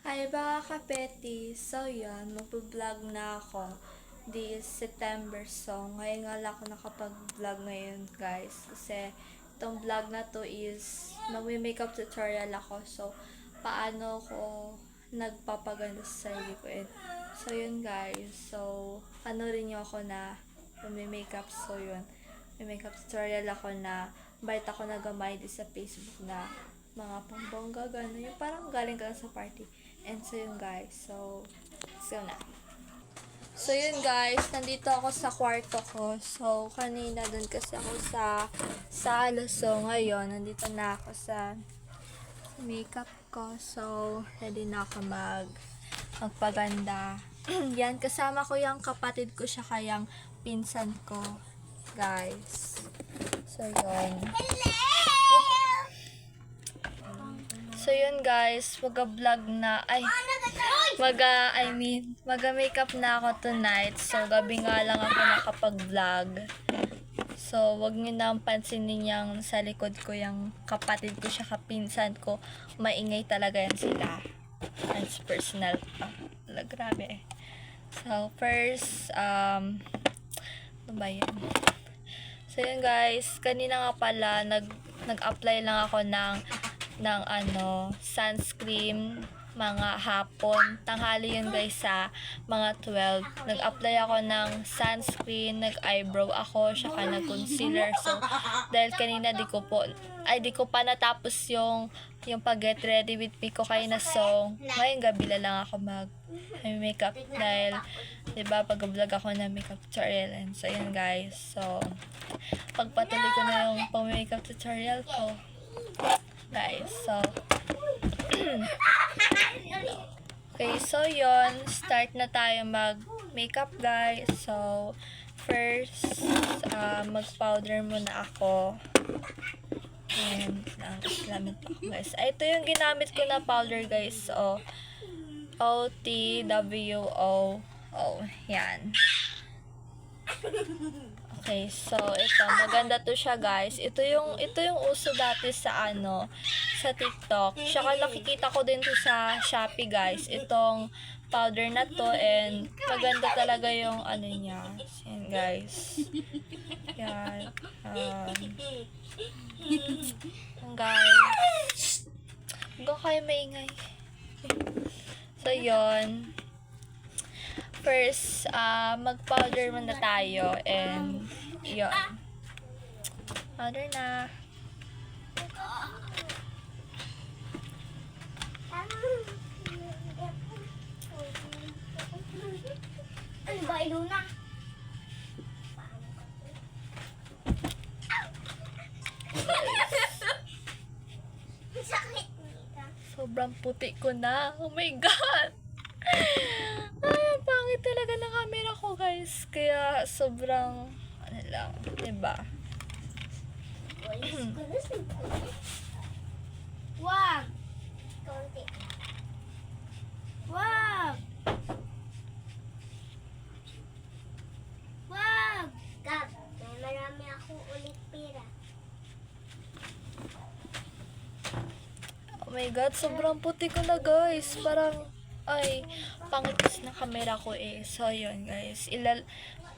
Hi mga kapeti! So yan, magpo-vlog na ako this September. So ngayon nga lang ako nakapag-vlog ngayon guys. Kasi itong vlog na to is magme-makeup tutorial ako. So paano ko nagpapaganda sa sarili ko. So yun guys. So panoorin niyo ako na magme-makeup. So yun, may makeup tutorial ako na bait ako na gamay sa Facebook na mga pambongga, gano'n. Yung parang galing ka lang sa party. And so yun guys, so let's go na. So yun guys, nandito ako sa kwarto ko. So kanina dun kasi ako sa sala. So ngayon, nandito na ako sa makeup ko. So ready na ako magpaganda. Yan, kasama ko yung kapatid ko siya kayang pinsan ko. Guys. So yun. So yun guys, maga-vlog na, maga-makeup na ako tonight. So gabi nga lang ako nakapag-vlog. So wag niyo na pansinin yung sa likod ko yung kapatid ko siya, kapinsan ko. Maingay talaga yan sila. It's personal pa. Grabe. So first, ano ba yan? So yun guys, kanina nga pala nag-apply lang ako ng sunscreen mga hapon. Tanghali yun guys sa mga 12. Nag-apply ako ng sunscreen, nag-eyebrow ako, saka nag-concealer. So, dahil kanina di ko pa natapos yung pag-get ready with me ko kayo na song. Ngayong gabi lang ako mag-makeup dahil, diba, pag-vlog ako na makeup tutorial. And so, yun guys. So, pagpatuloy ko na yung pang-makeup tutorial ko. Guys, so okay, so yon, start na tayo mag-makeup guys. So first, mag-powder muna ako. And gamit ako guys. Ito yung ginamit ko na powder guys. So OTWO. Yan. Okay, so ito, maganda to siya guys. Ito yung uso dati sa sa TikTok. Saka nakikita ko din to sa Shopee guys. Itong powder na to, and maganda talaga yung niya. Yan guys. Yan. Guys. Huwag kayo maingay. So yon. First, mag-powder muna tayo, and yun. Powder na. Ano ba, Iluna? Sakit. Sobrang puti ko na. Oh my God! Pangit talaga ng camera ko guys. Kaya sobrang lang, diba? Wag! Konti. Wag! Wag! Gab, may marami ako ulit pera. Oh my God, sobrang puti ko na guys. Parang pangit ng camera ko eh. So yun guys,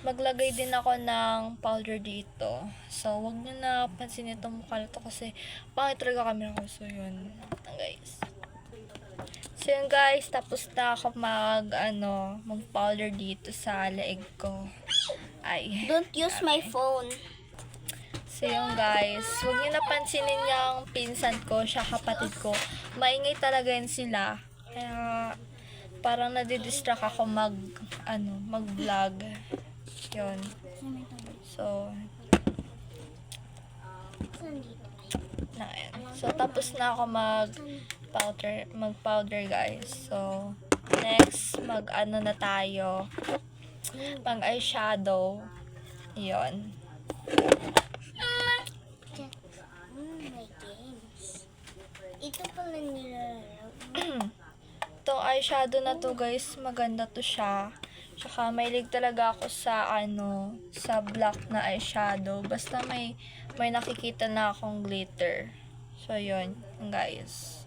maglagay din ako ng powder dito. So wag niyo na pansin itong mukha na to kasi pangit talaga camera ko. So yun guys. So yun guys, tapos na ako mag powder dito sa leeg ko. Don't use my phone. So yun guys, wag niyo na pansinin yung pinsan ko, siya kapatid ko. Maingay talaga yun sila. Kaya parang nadidistract ako mag-vlog. Yun. So, so tapos na ako mag-powder guys. So, next, na tayo. Pang-eyeshadow. Yun. My games. Ito pala nilalaro. Itong eyeshadow na to guys, maganda to siya. Tsaka mahilig talaga ako sa sa black na eyeshadow. Basta may nakikita na akong glitter. So yun guys.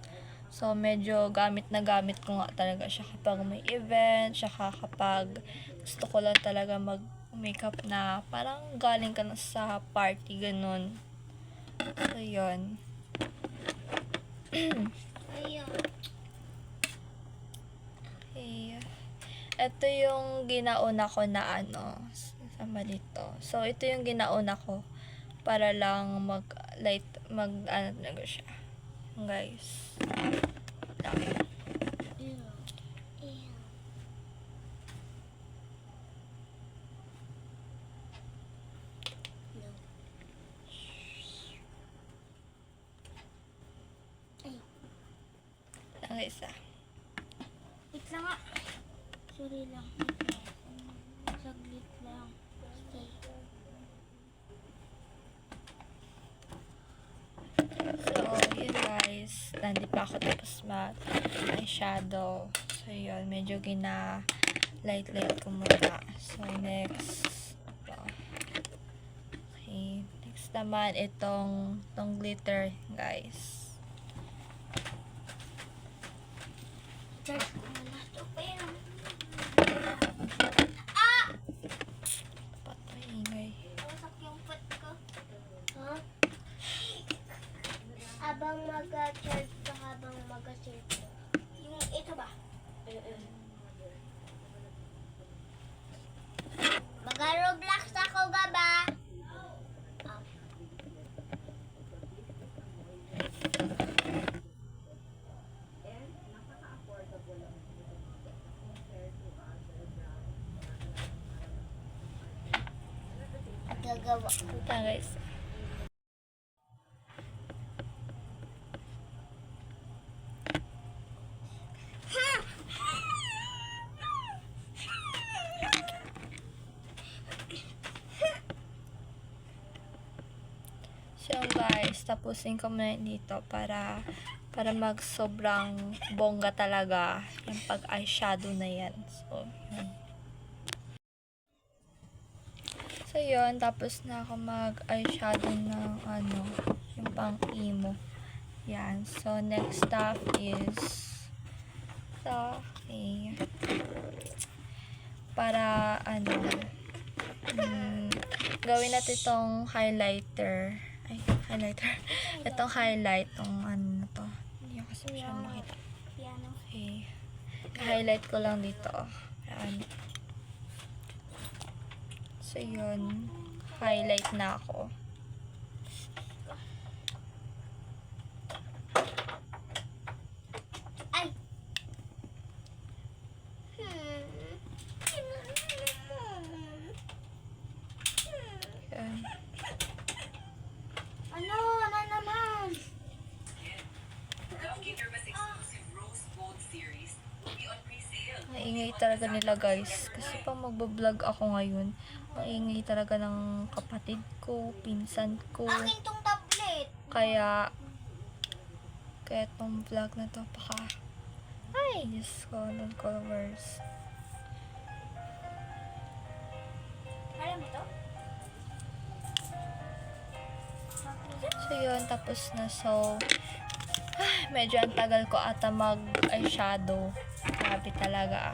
So, medyo gamit na gamit ko nga talaga siya kapag may event, saka kapag gusto ko lang talaga mag-makeup na parang galing ka na sa party, ganun. So, yun. Ayun. Okay. Ito yung ginauna ko na sama dito. So, ito yung ginauna ko para lang talaga siya. Guys. Lang. Ayun. Ayun. No. Ay, Lang isa. wait lang nga. Sorry lang. Saglit lang. Okay. So, yun guys. Nandito pa ako tapos mag-eyeshadow. So, yun. Medyo light ko muna. So, next. Ito. Okay. Next naman, itong glitter, guys. Charge ko muna ito pa yun. Patay, ingay. Wasak yung pot ko. Ha? Habang mag-charge ka, habang mag-charge ka. Yung ito ba? Mag-Roblox ako gaba. Gagawa ko. Ito, guys. So guys, tapusin ko muna dito para mag sobrang bongga talaga yung pag eyeshadow na yan. So, yun. So, yun. Tapos na ako mag eyeshadow ng yung pang emo. Yan. So, next step is okay. Para gawin natin itong highlighter. Itong highlight, itong to. Hindi ko kasi siya makita. Piano. Okay. Highlight ko lang dito. Ayan. So, yun. Highlight na ako. Ay! Ayan. Ano? Ano naman? Lucky Dermas exclusive Rose Gold series will be on pre-sale. Maingay talaga nila guys. Kasi pang magbablog ako ngayon, maingay talaga ng kapatid ko, pinsan ko. Akin tong tablet. Kaya itong vlog na to ay, Diyos ko, ng colors. Alam mo to? So, yun, tapos na. So, medyo ang tagal ko ata mag-eyeshadow. Grabe talaga.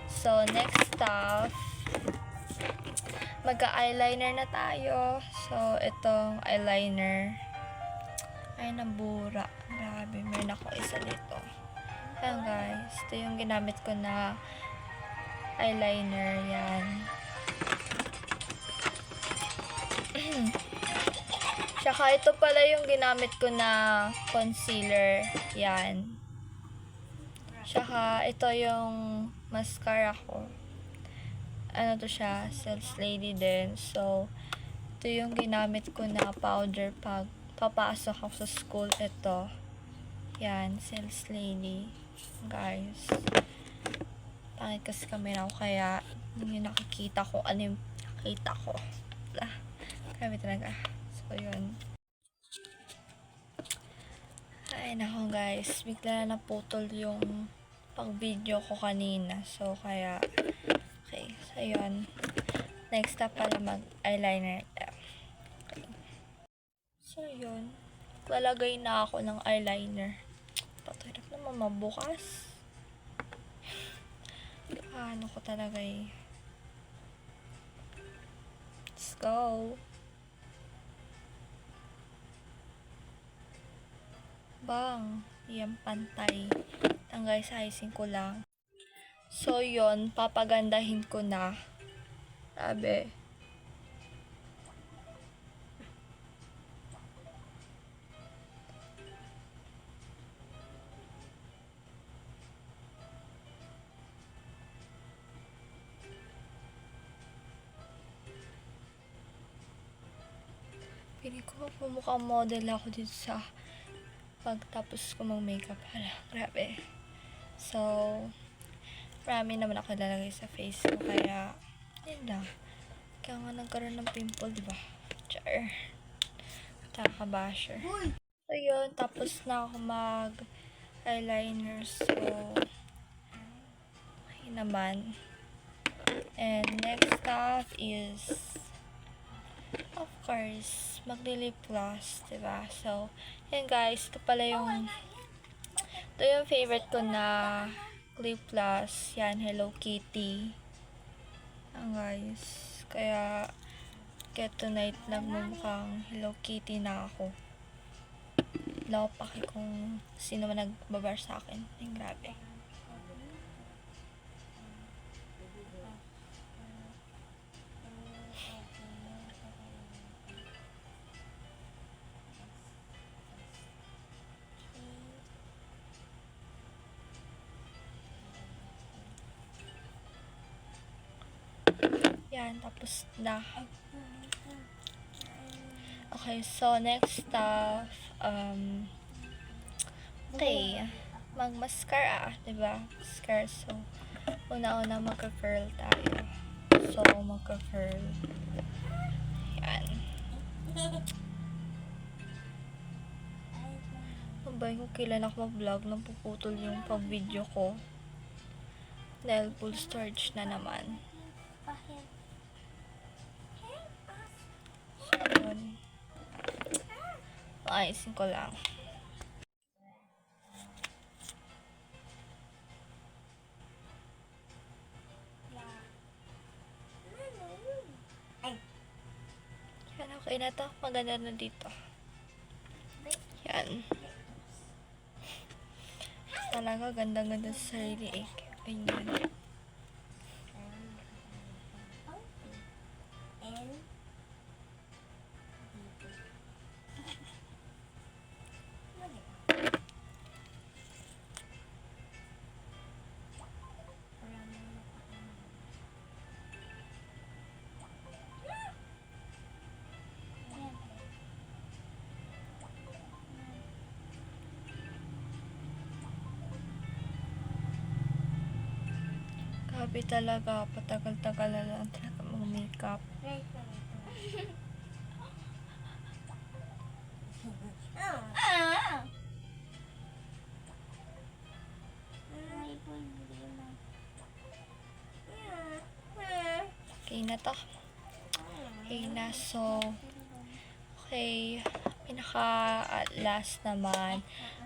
So, next step, magka-eyeliner na tayo. So, itong eyeliner ay nabura. Grabe, meron ako isa dito. Ayan guys, ito yung ginamit ko na eyeliner. Yan. Tsaka ito pala yung ginamit ko na concealer. Yan. Tsaka ito yung mascara ko. Ano to siya? Sales Lady din. So, ito yung ginamit ko na powder pag papasok ako sa school. Ito. Yan. Sales Lady. Guys. Pangit kasi camera ko kaya hindi nakikita ko ano yung nakita ko. Grabe talaga. So, yun. Ay, nako guys. Bigla na naputol yung pag-video ko kanina. So, kaya, okay. So, yun. Next step pala mag-eyeliner. Okay. So, yun. Lalagay na ako ng eyeliner. Patulog na naman bukas. Ano ko talaga eh. Let's go. Bang. Yan, pantay. Tanggal sizing ko lang. So, yon papagandahin ko na. Sabi. Pili ko pumukhang model ako dito sa pagtapos ko mag-makeup. Hala, grabe. So, marami naman ako lalagay sa face ko. Kaya, yun lang. Kaya nga nagkaroon ng pimple, diba? Char. Takabasher. So, yun. Tapos na ako mag-eyeliner. So, okay naman. And next stuff is, of course, magli-lip gloss, diba? So, yan guys, ito yung favorite ko na lip gloss. Yan, Hello Kitty. Yan guys. Kaya tonight nagmumukhang Hello Kitty na ako. Wala ko paki kung sino man nagbabar sa akin. Ay, grabe. Yan, tapos na. Okay, so next stuff, okay, mag-mascara, diba? Mascara, so, una-una magka-curl tayo. So, magka-curl. Yan. Mabay ko kailan ako mag-vlog nang puputol yung pag-video ko. Dahil full storage na naman. Yun. Ayusin ko lang. Yan, okay na to. Maganda na dito. Yan. Talaga ganda-ganda sa sarili eh. Ganyan. Grabe talaga, patagal-tagal na lang talaga mag-makeup. Okay na to. Okay na, so, okay, pinaka-last naman,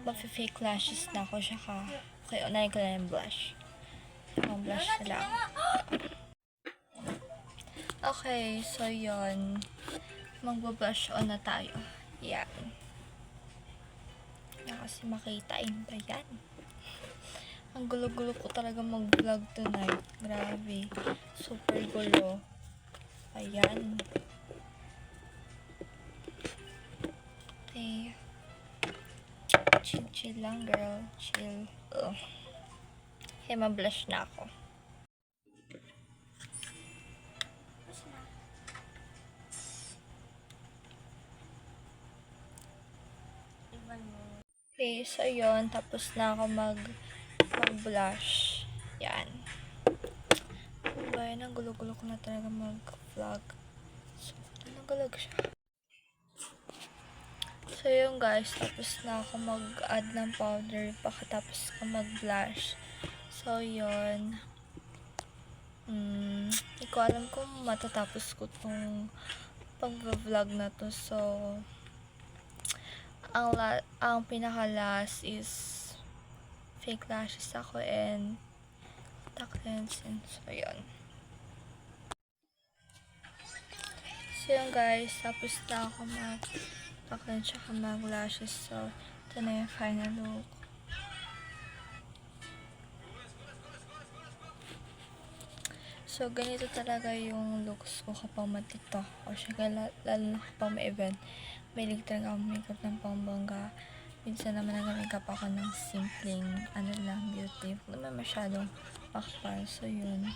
mag-fake lashes na ako, saka, okay, unahin ko na yung blush. Ang blush na lang. Okay, so yun. Magbo-blush on na tayo. Yan. Yan kasi makitain ba yan? Ang gulo-gulo ko talaga mag-vlog tonight. Grabe. Super gulo. Ayan. Okay. Chill lang, girl. Chill. Okay, ma-blush na ako. Okay, so yun. Tapos na ako mag-blush. Yan. Bayan, ang gulo-gulo ko na talaga mag-vlog. So, nagalag siya. So, yun guys. Tapos na ako mag-add ng powder. Pagkatapos ko mag-blush. So, yun. Hindi ko alam kung matatapos ko tong pag-vlog na to. So, ang pinaka-last is fake lashes ako and contact lens. And so, yun. So, yun guys. Tapos na ako mag-contact lens tsaka mag-lashes. So, ito na yung final look. So, ganito talaga yung looks ko kapag matito. O siya, lalo na kapag may event. May talaga ako makeup ng pambangga. Minsan naman nag-makeup ako ng simpleng, beauty. Huwag naman masyadong pakpal. So, yun.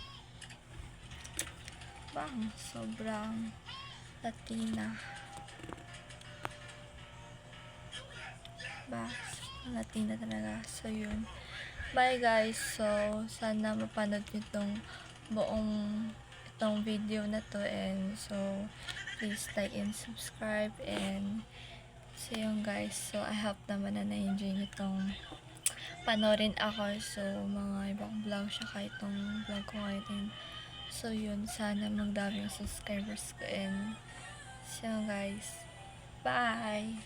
Bang, sobrang Latina. Sobrang Latina talaga. So, yun. Bye guys. So, sana mapanood nyo itong video na to, and so please like and subscribe, and so yun guys. So I hope naman na na-enjoy nyo itong panorin ako. So mga ibang vlog siya kahit itong vlog ko ngayon. So yun, sana magdami yung subscribers ko, and so yun guys, bye.